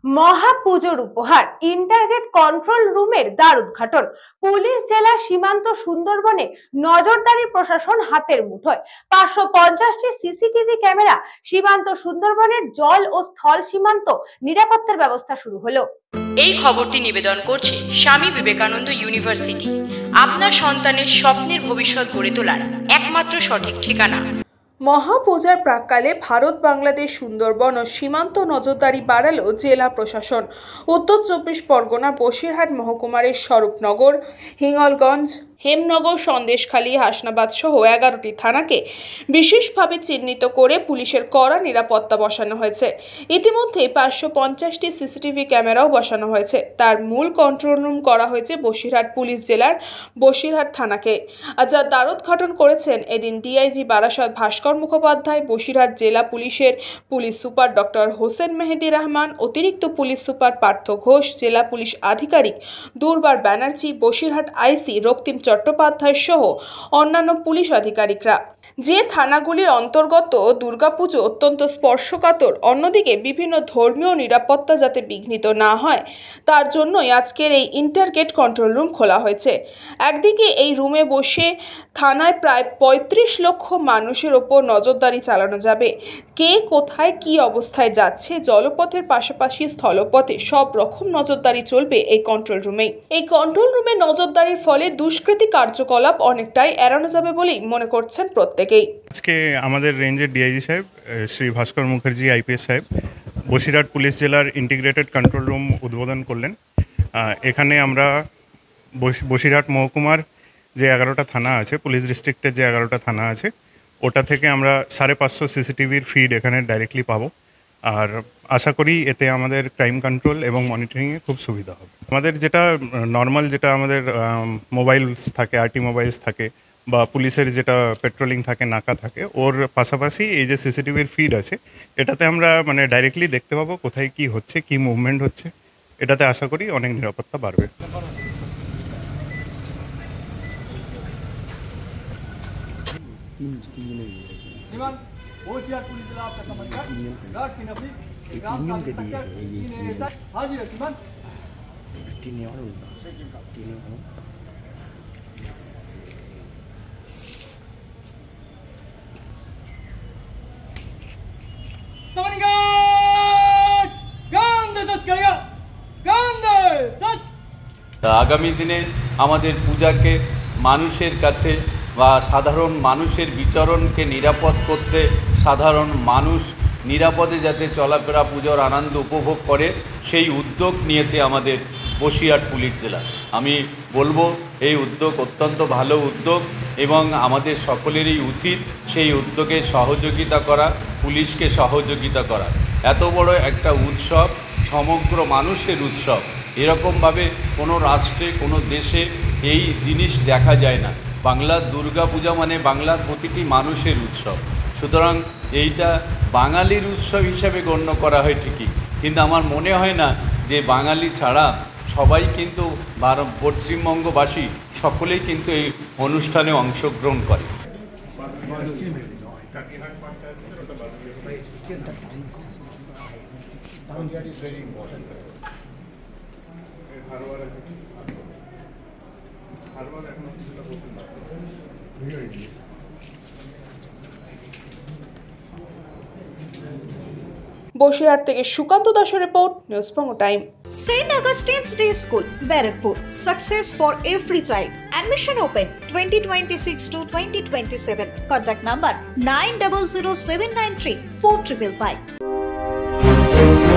মহাপুজোর উপহার integrate control রুমের দ্বার উদ্ঘাটন। পুলিশ জেলা সীমান্ত সুন্দরবনে নজরদারি প্রশাসন হাতের মুঠোয়। 550টি সিসিটিভি ক্যামেরা, সীমান্ত সুন্দরবনের জল ও স্থল সীমান্ত নিরাপত্তার ব্যবস্থা শুরু হলো। এই খবরটি নিবেদন করছে স্বামী বিবেকানন্দ ইউনিভার্সিটি, আপনার সন্তানের স্বপ্নের ভবিষ্যৎ গড়ে তোলার একমাত্র সঠিক ঠিকানা। মহাপূজার প্রাক্কালে ভারত বাংলাদেশ সুন্দরবন ও সীমান্ত নজরদারি বাড়ালো জেলা প্রশাসন। উত্তর 24 পরগনা বসিরহাট মহকুমার স্বরূপনগর, হিঙ্গলগঞ্জ, হেমনগর, সন্দেশখালী, হাসনাবাদ সহ 11টি থানাকে বিশেষভাবে চিহ্নিত করে পুলিশের কড়া নিরাপত্তা বসানো হয়েছে। ইতিমধ্যে 550টি সিসিটিভি ক্যামেরাও বসানো হয়েছে। তার মূল কন্ট্রোল রুম করা হয়েছে বসিরহাট পুলিশ জেলার বসিরহাট থানাকে। যার দ্বারোদ্ঘাটন করেছেন এদিন ডিআইজি বারাসাত ভাস্কর মুখোপাধ্যায়, বসিরহাট জেলা পুলিশের পুলিশ সুপার ডক্টর হোসেন মেহেদি রহমান, অতিরিক্ত পুলিশ সুপার পার্থ ঘোষ, জেলা পুলিশ আধিকারিক দুর্বার ব্যানার্জি, বসিরহাট আইসি রক্তিম চট্টোপাধ্যায় সহ অন্যান্য পুলিশ আধিকারিকরা। যে থানাগুলির অন্তর্গত দুর্গাপুজো অত্যন্ত স্পর্শকাতর, অন্যদিকে বিভিন্ন ধর্মীয় নিরাপত্তা যাতে বিঘ্নিত না হয় তার জন্যই আজকের এই ইন্টারগেট কন্ট্রোল রুম খোলা হয়েছে। একদিকে এই রুমে বসে থানায় প্রায় 35 লক্ষ মানুষের ওপর নজরদারি চালানো যাবে। কে কোথায় কি অবস্থায় যাচ্ছে, জলপথের পাশাপাশি স্থলপথে সব রকম নজরদারি চলবে এই কন্ট্রোল রুমেই। এই কন্ট্রোল রুমে নজরদারির ফলে দুষ্কৃতী কার্যকলাপ অনেকটাই এড়ানো যাবে বলেই মনে করছেন প্রত্যেকেই। আজকে আমাদের রেঞ্জের ডিআইজি সাহেব শ্রী ভাস্কর মুখার্জি আইপিএস সাহেব বসিরহাট পুলিশ জেলার ইন্টিগ্রেটেড কন্ট্রোল রুম উদ্বোধন করলেন। এখানে আমরা বসিরহাট মহকুমার যে 11টা থানা আছে, পুলিশ ডিস্ট্রিক্টের যে 11টা থানা আছে, ওটা থেকে আমরা 550 সিসিটিভির ফিড এখানে ডাইরেক্টলি পাবো। আর আশা করি এতে আমাদের ক্রাইম কন্ট্রোল এবং মনিটরিংয়ে খুব সুবিধা হবে। আমাদের যেটা নর্মাল যেটা আমাদের মোবাইলস থাকে, আরটি মোবাইলস থাকে বা পুলিশের যেটা পেট্রোলিং থাকে, নাকা থাকে, ওর পাশাপাশি এই যে সিসিটিভির ফিড আছে, এটাতে আমরা মানে ডাইরেক্টলি দেখতে পাবো কোথায় কি হচ্ছে, কি মুভমেন্ট হচ্ছে। এটাতে আশা করি অনেক নিরাপত্তা বাড়বে। আগামী দিনে আমাদের পূজাকে মানুষের কাছে বা সাধারণ মানুষের বিচরণকে নিরাপদ করতে, সাধারণ মানুষ নিরাপদে যাতে চলাফেরা পুজোর আনন্দ উপভোগ করে, সেই উদ্যোগ নিয়েছে আমাদের বসিরহাট পুলিশ জেলা। আমি বলবো এই উদ্যোগ অত্যন্ত ভালো উদ্যোগ এবং আমাদের সকলেরই উচিত সেই উদ্যোগে সহযোগিতা করা, পুলিশকে সহযোগিতা করা। এত বড় একটা উৎসব, সমগ্র মানুষের উৎসব, এরকমভাবে কোনো রাষ্ট্রে, কোনো দেশে এই জিনিস দেখা যায় না। বাংলার দুর্গাপূজা মানে বাংলার প্রতিটি মানুষের উৎসব। সুতরাং এইটা বাঙালির উৎসব হিসাবে গণ্য করা হয় ঠিকই, কিন্তু আমার মনে হয় না যে বাঙালি ছাড়া সবাই কিন্তু পশ্চিমবঙ্গবাসী সকলেই কিন্তু এই অনুষ্ঠানে অংশগ্রহণ করে। বসিরহাট থেকে সুকান্ত দাসের report, news Banga time. St. Augustine's Day School, Barakpur. Success for every child. Admission open 2026 to 2027. Contact number 900793 4555.